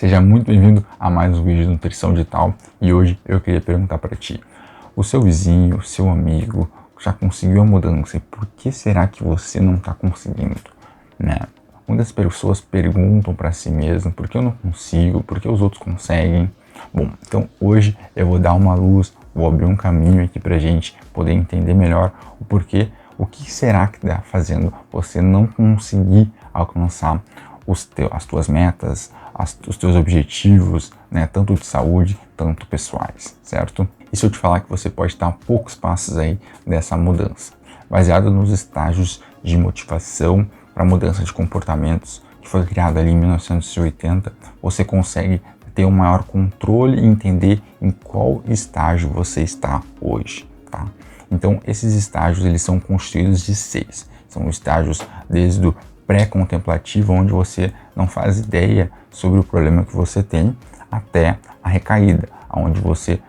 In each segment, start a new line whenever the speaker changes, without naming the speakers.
Seja muito bem-vindo a mais um vídeo de Nutrição Digital e hoje eu queria perguntar para ti, o seu vizinho, o seu amigo já conseguiu a mudança e por que será que você não está conseguindo, né? Muitas pessoas perguntam para si mesmo por que eu não consigo, por que os outros conseguem. Bom, então hoje eu vou dar uma luz, vou abrir um caminho aqui para a gente poder entender melhor o porquê, o que será que está fazendo você não conseguir alcançar as tuas metas, os teus objetivos, né, tanto de saúde, tanto pessoais, certo? E se eu te falar que você pode estar a poucos passos aí dessa mudança, baseado nos estágios de motivação para mudança de comportamentos, que foi criado ali em 1980, você consegue ter um maior controle e entender em qual estágio você está hoje, tá? Então, esses estágios, eles são constituídos de 6. São estágios desde o pré-contemplativo, onde você não faz ideia sobre o problema que você tem, até a recaída, onde você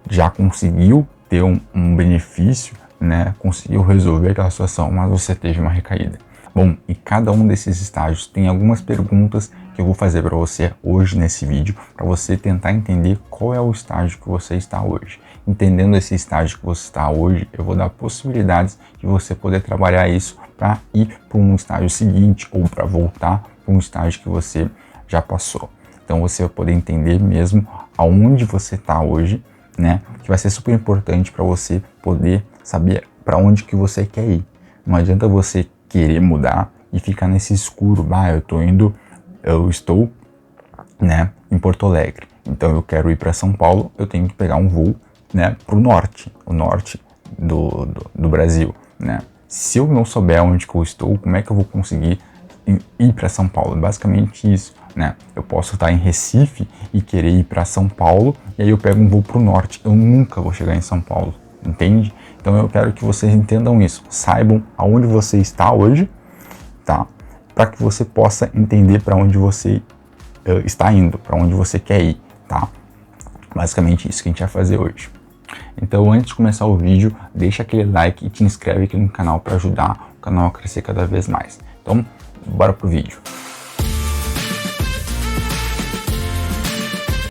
já conseguiu ter um benefício, né? Conseguiu resolver aquela situação, mas você teve uma recaída. Bom, e cada um desses estágios tem algumas perguntas que eu vou fazer para você hoje nesse vídeo, para você tentar entender qual é o estágio que você está hoje. Entendendo esse estágio que você está hoje, eu vou dar possibilidades de você poder trabalhar isso para ir para um estágio seguinte ou para voltar para um estágio que você já passou. Então você vai poder entender mesmo aonde você está hoje, né? Que vai ser super importante para você poder saber para onde que você quer ir. Não adianta você querer mudar e ficar nesse escuro, eu estou, né, em Porto Alegre, então eu quero ir para São Paulo, eu tenho que pegar um voo, né, para o norte do Brasil, né? Se eu não souber onde que eu estou, como é que eu vou conseguir ir para São Paulo? Basicamente isso, né? Eu posso estar em Recife e querer ir para São Paulo, e aí eu pego um voo para o norte, eu nunca vou chegar em São Paulo, entende? Então eu quero que vocês entendam isso, saibam aonde você está hoje, tá? Para que você possa entender para onde você está indo, para onde você quer ir, tá? Basicamente isso que a gente vai fazer hoje. Então antes de começar o vídeo, deixa aquele like e te inscreve aqui no canal para ajudar o canal a crescer cada vez mais. Então, bora pro vídeo.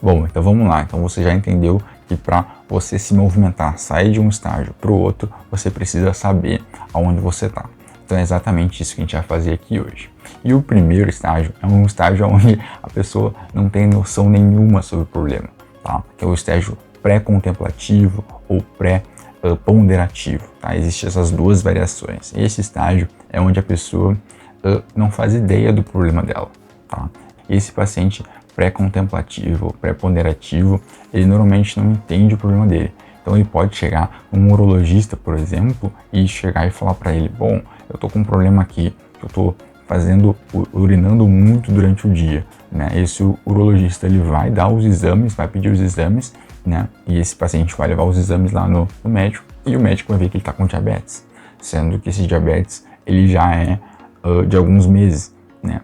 Bom, então vamos lá. Então você já entendeu que para você se movimentar, sair de um estágio para o outro, você precisa saber aonde você está. Então é exatamente isso que a gente vai fazer aqui hoje. E o primeiro estágio é um estágio onde a pessoa não tem noção nenhuma sobre o problema, tá? Que é o estágio pré-contemplativo ou pré-ponderativo, tá? Existem essas duas variações. Esse estágio é onde a pessoa não faz ideia do problema dela, tá? Esse paciente pré-contemplativo, pré-ponderativo, ele normalmente não entende o problema dele. Então ele pode chegar um urologista, por exemplo, e chegar e falar para ele, bom, eu tô com um problema aqui, eu tô urinando muito durante o dia, né? Esse urologista, ele vai dar os exames, vai pedir os exames, né? E esse paciente vai levar os exames lá no médico e o médico vai ver que ele tá com diabetes, sendo que esse diabetes, ele já é de alguns meses, né?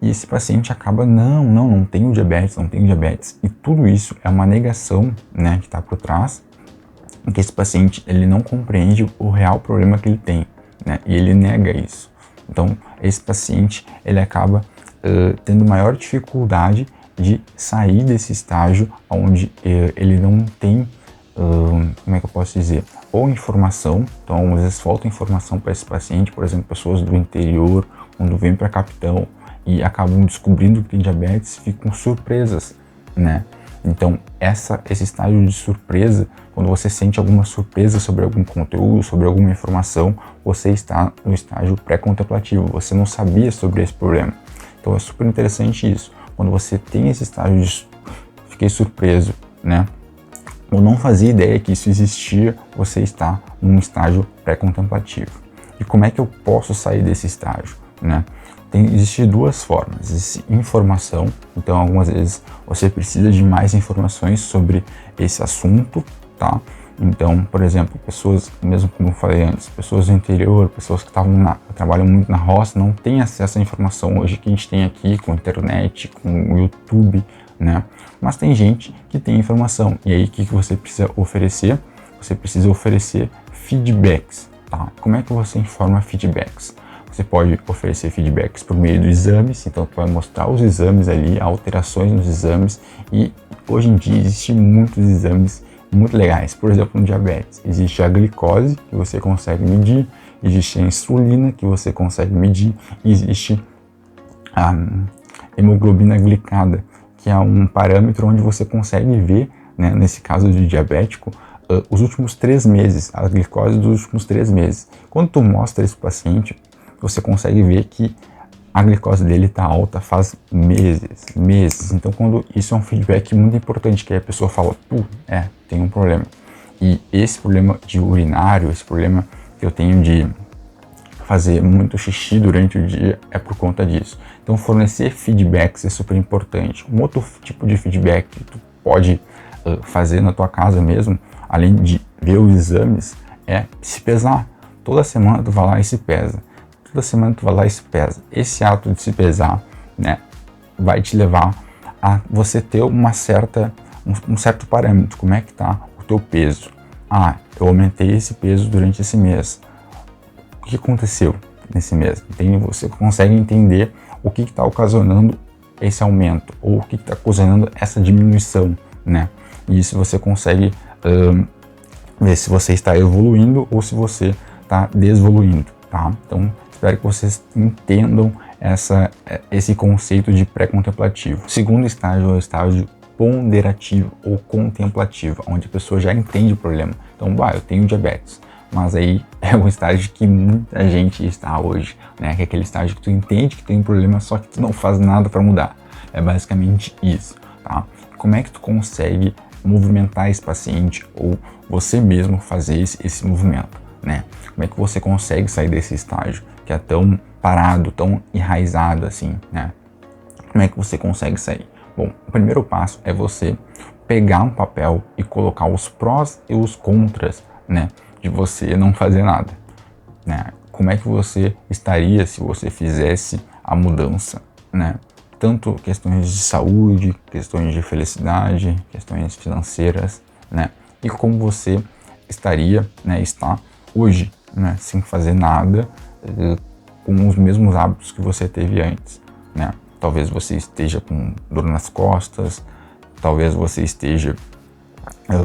E esse paciente acaba, não tenho diabetes, não tenho diabetes. E tudo isso é uma negação, né, que está por trás, que esse paciente, ele não compreende o real problema que ele tem, né, e ele nega isso. Então, esse paciente, ele acaba tendo maior dificuldade de sair desse estágio onde ele não tem, como é que eu posso dizer, ou informação. Então, às vezes falta informação para esse paciente, por exemplo, pessoas do interior, quando vêm para a capital e acabam descobrindo que tem diabetes, ficam surpresas, né? Então, esse estágio de surpresa, quando você sente alguma surpresa sobre algum conteúdo, sobre alguma informação, você está no estágio pré-contemplativo, você não sabia sobre esse problema. Então, é super interessante isso. Quando você tem esse estágio de fiquei surpreso, né? Ou não fazia ideia que isso existia, você está num estágio pré-contemplativo. E como é que eu posso sair desse estágio, né? Existem duas formas, existe informação, então algumas vezes você precisa de mais informações sobre esse assunto, tá? Então, por exemplo, pessoas, mesmo como eu falei antes, pessoas do interior, pessoas que trabalham muito na roça, não têm acesso à informação hoje que a gente tem aqui com a internet, com o YouTube, né? Mas tem gente que tem informação, e aí o que você precisa oferecer? Você precisa oferecer feedbacks, tá? Como é que você informa feedbacks? Você pode oferecer feedbacks por meio dos exames, então tu vai mostrar os exames ali, alterações nos exames, e hoje em dia existem muitos exames muito legais. Por exemplo, no diabetes, existe a glicose, que você consegue medir, existe a insulina, que você consegue medir, e existe a hemoglobina glicada, que é um parâmetro onde você consegue ver, né, nesse caso de diabético, os últimos 3 meses, a glicose dos últimos 3 meses. Quando tu mostra isso para o paciente, você consegue ver que a glicose dele está alta faz meses. Então, quando isso é um feedback muito importante, que a pessoa fala, tem um problema. E esse problema de urinário, esse problema que eu tenho de fazer muito xixi durante o dia é por conta disso. Então, fornecer feedbacks é super importante. Um outro tipo de feedback que tu pode fazer na tua casa mesmo, além de ver os exames, é se pesar. Toda semana tu vai lá e se pesa. Toda semana tu vai lá e se pesa. Esse ato de se pesar, né, vai te levar a você ter um certo parâmetro. Como é que tá o teu peso? Eu aumentei esse peso durante esse mês. O que aconteceu nesse mês? Então, você consegue entender o que está ocasionando esse aumento, ou o que está ocasionando essa diminuição, né? E isso você consegue ver se você está evoluindo ou se você está desvoluindo, tá? Então, espero que vocês entendam esse conceito de pré-contemplativo. O segundo estágio é o estágio ponderativo ou contemplativo, onde a pessoa já entende o problema. Então, eu tenho diabetes, mas aí é um estágio que muita gente está hoje, né? Que é aquele estágio que tu entende que tem um problema, só que tu não faz nada para mudar. É basicamente isso, tá? Como é que tu consegue movimentar esse paciente ou você mesmo fazer esse movimento, né? Como é que você consegue sair desse estágio que é tão parado, tão enraizado assim, né? Como é que você consegue sair? Bom, o primeiro passo é você pegar um papel e colocar os prós e os contras, né, de você não fazer nada, né? Como é que você estaria se você fizesse a mudança, né? Tanto questões de saúde, questões de felicidade, questões financeiras, né? E como você estaria, né, está hoje, né, sem fazer nada, com os mesmos hábitos que você teve antes, né? Talvez você esteja com dor nas costas, talvez você esteja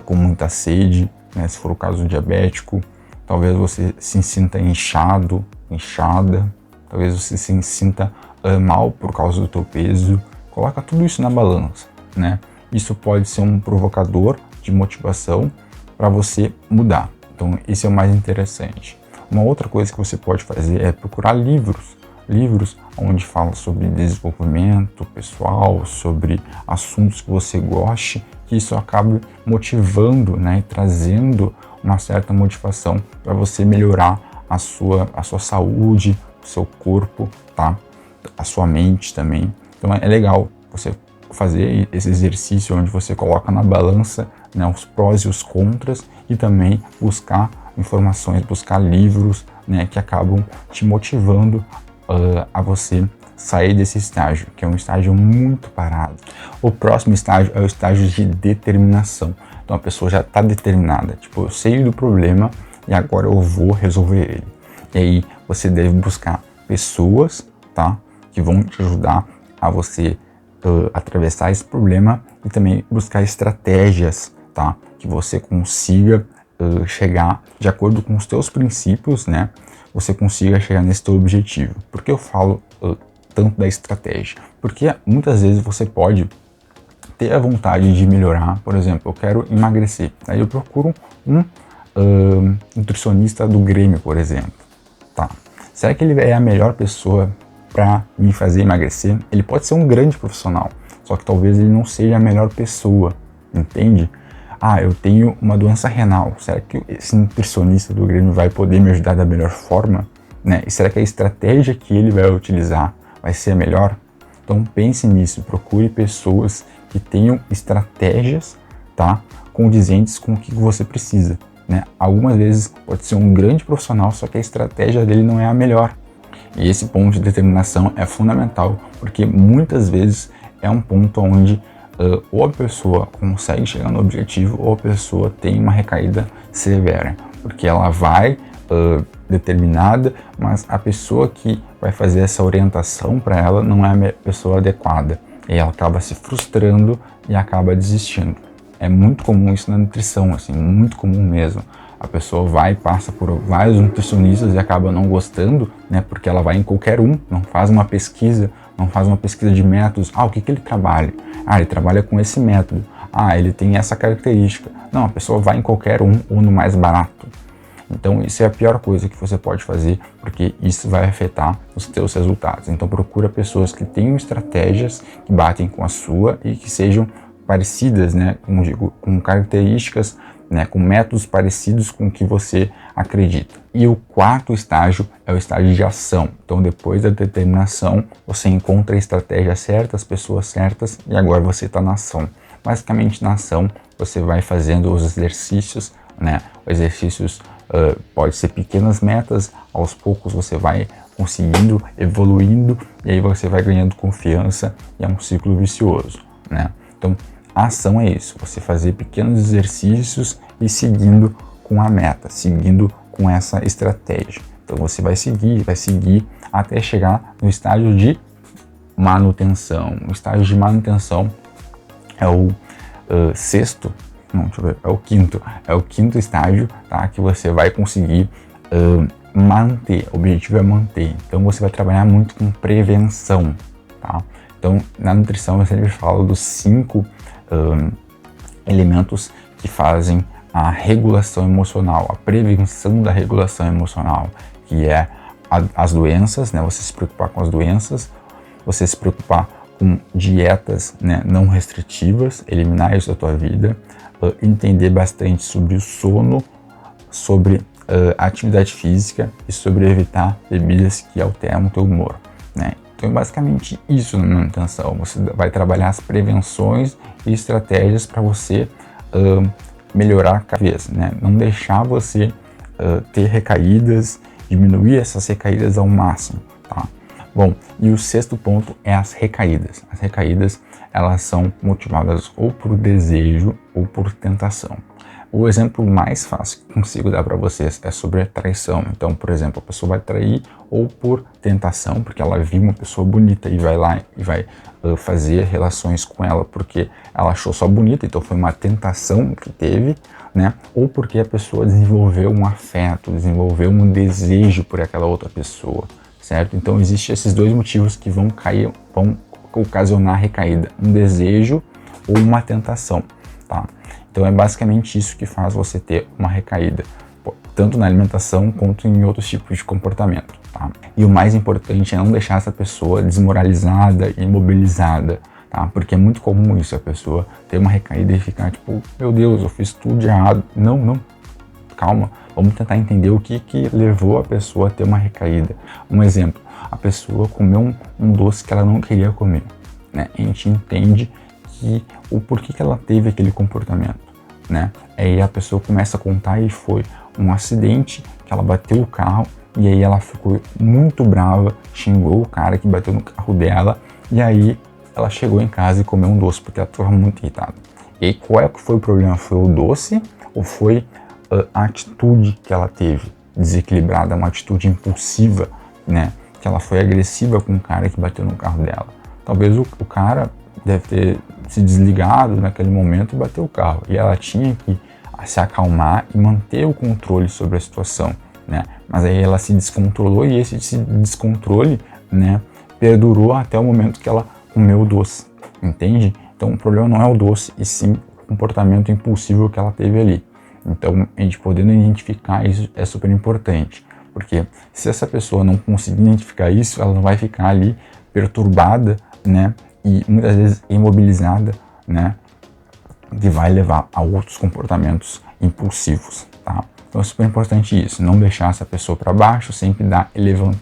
com muita sede, né, se for o caso diabético, talvez você se sinta inchado, inchada, talvez você se sinta mal por causa do teu peso. Coloca tudo isso na balança, né? Isso pode ser um provocador de motivação para você mudar. Então, esse é o mais interessante. Uma outra coisa que você pode fazer é procurar livros onde fala sobre desenvolvimento pessoal, sobre assuntos que você goste, que isso acabe motivando, né, e trazendo uma certa motivação para você melhorar a sua saúde, o seu corpo, tá? A sua mente também. Então é legal você fazer esse exercício onde você coloca na balança, né, os prós e os contras, e também buscar informações, buscar livros, né, que acabam te motivando a você sair desse estágio, que é um estágio muito parado. O próximo estágio é o estágio de determinação. Então a pessoa já está determinada, tipo, eu sei do problema e agora eu vou resolver ele. E aí você deve buscar pessoas, tá, que vão te ajudar a você atravessar esse problema, e também buscar estratégias, tá, que você consiga chegar de acordo com os teus princípios, né, você consiga chegar nesse teu objetivo. Por que eu falo tanto da estratégia? Porque muitas vezes você pode ter a vontade de melhorar. Por exemplo, eu quero emagrecer, aí eu procuro um nutricionista do Grêmio, por exemplo, tá? Será que ele é a melhor pessoa para me fazer emagrecer? Ele pode ser um grande profissional, só que talvez ele não seja a melhor pessoa, entende? Eu tenho uma doença renal, será que esse nutricionista do Grêmio vai poder me ajudar da melhor forma, né? E será que a estratégia que ele vai utilizar vai ser a melhor? Então pense nisso, procure pessoas que tenham estratégias, tá, condizentes com o que você precisa, né? Algumas vezes pode ser um grande profissional, só que a estratégia dele não é a melhor. E esse ponto de determinação é fundamental, porque muitas vezes é um ponto onde ou a pessoa consegue chegar no objetivo, ou a pessoa tem uma recaída severa, porque ela vai determinada, mas a pessoa que vai fazer essa orientação para ela não é a pessoa adequada. E ela acaba se frustrando e acaba desistindo. É muito comum isso na nutrição, assim, muito comum mesmo. A pessoa vai, passa por vários nutricionistas e acaba não gostando, né? Porque ela vai em qualquer um, não faz uma pesquisa de métodos. O que ele trabalha? Ele trabalha com esse método. Ele tem essa característica. Não, a pessoa vai em qualquer um ou no mais barato. Então isso é a pior coisa que você pode fazer, porque isso vai afetar os teus resultados. Então procura pessoas que tenham estratégias que batem com a sua e que sejam parecidas, né, como digo, com características, né, com métodos parecidos com o que você acredita. E o quarto estágio é o estágio de ação. Então depois da determinação, você encontra a estratégia certa, as pessoas certas e agora você está na ação. Basicamente na ação você vai fazendo os exercícios, né, exercícios pode ser pequenas metas, aos poucos você vai conseguindo, evoluindo e aí você vai ganhando confiança e é um ciclo vicioso, né? Então a ação é isso, você fazer pequenos exercícios e seguindo com a meta, seguindo com essa estratégia. Então você vai seguir até chegar no estágio de manutenção. O estágio de manutenção é o é o quinto estágio, tá? Que você vai conseguir manter, o objetivo é manter. Então você vai trabalhar muito com prevenção, tá? Então na nutrição eu sempre falo dos 5 elementos que fazem a regulação emocional, a prevenção da regulação emocional, que é as doenças, né? Você se preocupar com as doenças, você se preocupar com dietas, né, não restritivas, eliminar isso da tua vida, entender bastante sobre o sono, sobre atividade física e sobre evitar bebidas que alteram o teu humor, né? Então é basicamente isso na manutenção. Você vai trabalhar as prevenções e estratégias para você melhorar cada vez, né? Não deixar você ter recaídas, diminuir essas recaídas ao máximo, tá? Bom, e o sexto ponto é as recaídas. As recaídas, elas são motivadas ou por desejo ou por tentação. O exemplo mais fácil que consigo dar para vocês é sobre a traição. Então, por exemplo, a pessoa vai trair ou por tentação, porque ela viu uma pessoa bonita e vai lá e vai fazer relações com ela porque ela achou só bonita, então foi uma tentação que teve, né? Ou porque a pessoa desenvolveu um afeto, desenvolveu um desejo por aquela outra pessoa, certo? Então, existem esses dois motivos que vão ocasionar a recaída, um desejo ou uma tentação, tá? Então é basicamente isso que faz você ter uma recaída, tanto na alimentação quanto em outros tipos de comportamento, tá? E o mais importante é não deixar essa pessoa desmoralizada e imobilizada, tá? Porque é muito comum isso, a pessoa ter uma recaída e ficar tipo, meu Deus, eu fiz tudo de errado. Não, calma, vamos tentar entender o que levou a pessoa a ter uma recaída. Um exemplo, a pessoa comeu um doce que ela não queria comer, né? A gente entende o porquê que ela teve aquele comportamento, né? Aí a pessoa começa a contar e foi um acidente que ela bateu o carro e aí ela ficou muito brava, xingou o cara que bateu no carro dela e aí ela chegou em casa e comeu um doce porque ela estava muito irritada. E aí qual é que foi o problema? Foi o doce ou foi a atitude que ela teve desequilibrada, uma atitude impulsiva, né? Que ela foi agressiva com o cara que bateu no carro dela. Talvez o cara deve ter se desligado naquele momento e bateu o carro. E ela tinha que se acalmar e manter o controle sobre a situação, né? Mas aí ela se descontrolou e esse descontrole, né, perdurou até o momento que ela comeu o doce, entende? Então o problema não é o doce, e sim o comportamento impulsivo que ela teve ali. Então a gente podendo identificar isso é super importante, porque se essa pessoa não conseguir identificar isso, ela não vai ficar ali perturbada, né? E muitas vezes imobilizada, né, que vai levar a outros comportamentos impulsivos, tá? Então é super importante isso, não deixar essa pessoa para baixo, sempre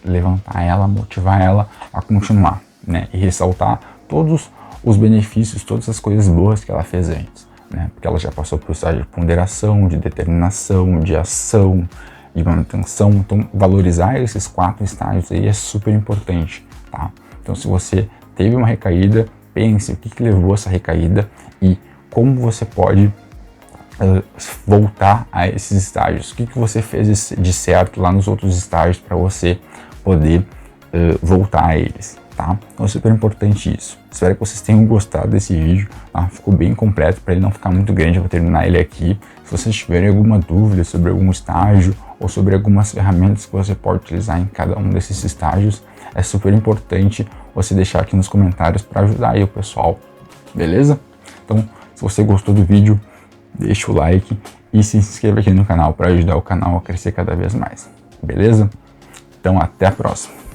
levantar ela, motivar ela a continuar, né, e ressaltar todos os benefícios, todas as coisas boas que ela fez antes, né, porque ela já passou por estágio de ponderação, de determinação, de ação, de manutenção. Então valorizar esses 4 estágios aí é super importante, tá? Então se você teve uma recaída, pense o que levou essa recaída e como você pode voltar a esses estágios. O que você fez de certo lá nos outros estágios para você poder voltar a eles, tá? Então é super importante isso. Espero que vocês tenham gostado desse vídeo, tá? Ficou bem completo para ele não ficar muito grande, eu vou terminar ele aqui. Se vocês tiverem alguma dúvida sobre algum estágio ou sobre algumas ferramentas que você pode utilizar em cada um desses estágios, é super importante você deixar aqui nos comentários para ajudar aí o pessoal, beleza? Então, se você gostou do vídeo, deixa o like e se inscreva aqui no canal para ajudar o canal a crescer cada vez mais, beleza? Então, até a próxima!